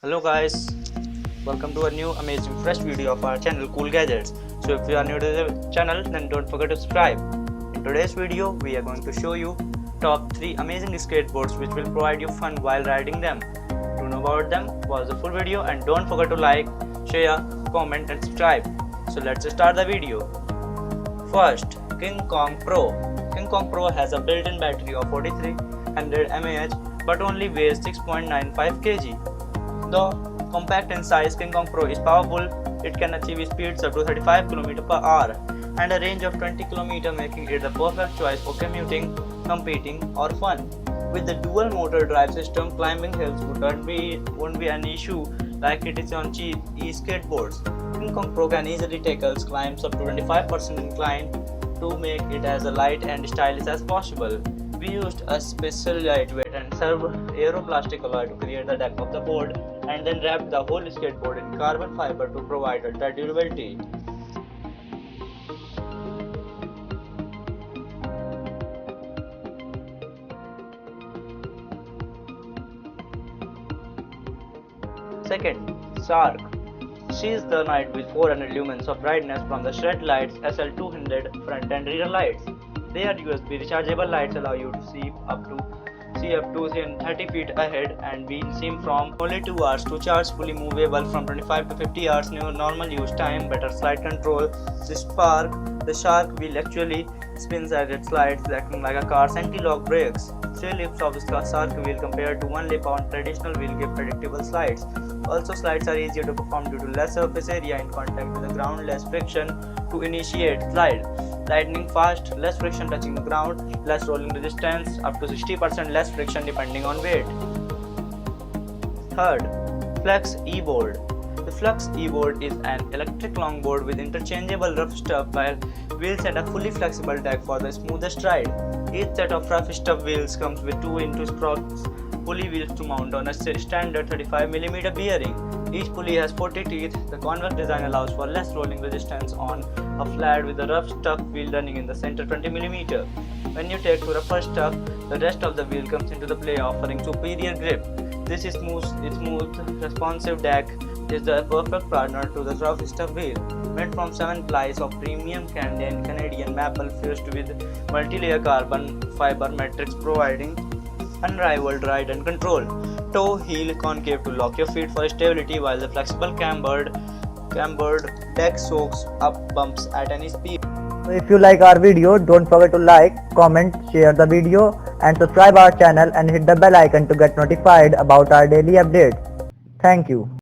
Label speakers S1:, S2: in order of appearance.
S1: Hello guys, welcome to a new amazing fresh video of our channel Cool Gadgets. So if you are new to the channel, then don't forget to subscribe. In today's video, we are going to show you top 3 amazing skateboards which will provide you fun while riding them. To know about them, watch the full video and don't forget to like, share, comment and subscribe. So let's start the video. First, King Kong Pro. King Kong Pro has a built-in battery of 4300 mAh but only weighs 6.95 kg. Though compact in size, King Kong Pro is powerful. It can achieve speeds up to 35 km per hour and a range of 20 km, making it the perfect choice for commuting, competing or fun. With the dual motor drive system, climbing hills won't be an issue like it is on cheap e-skateboards. King Kong Pro can easily tackle climbs up to 25% incline to make it as light and stylish as possible. We used a special lightweight and aeroplastic alloy to create the deck of the board and then wrapped the whole skateboard in carbon fiber to provide ultra durability. Second, Shark. Seize the night with 400 lumens of brightness from the Shred Lights SL200 front and rear lights. Their USB rechargeable lights allow you to see up to 30 feet ahead and be seen from only 2 hours to charge, fully movable from 25 to 50 hours normal use time, better slide control. The Shark wheel actually spins as it slides, acting like a car's anti-lock brakes. 3 lifts of the Shark wheel compared to 1 lip on traditional wheel give predictable slides. Also, slides are easier to perform due to less surface area in contact with the ground, less friction to initiate slide. Lightning fast, less friction touching the ground, less rolling resistance, up to 60% less friction depending on weight. Third, Flex-Eboard. The Flex-Eboard is an electric longboard with interchangeable rough stuff wheels and a fully flexible deck for the smoothest ride. Each set of rough stuff wheels comes with 2 inch pulley wheels to mount on a standard 35mm bearing. Each pulley has 40 teeth. The convex design allows for less rolling resistance on a flat with the rough stuff wheel running in the center 20mm. When you take to rougher stuff, the rest of the wheel comes into the play, offering superior grip. This is smooth, responsive deck is the perfect partner to the rough stuff wheel. Made from 7 plies of premium Canadian maple fused with multi-layer carbon fiber matrix, providing unrivaled ride and control. Toe heel concave to lock your feet for stability, while the flexible cambered deck soaks up bumps at any speed.
S2: So if you like our video, don't forget to like, comment, share the video and subscribe our channel and hit the bell icon to get notified about our daily updates. Thank you.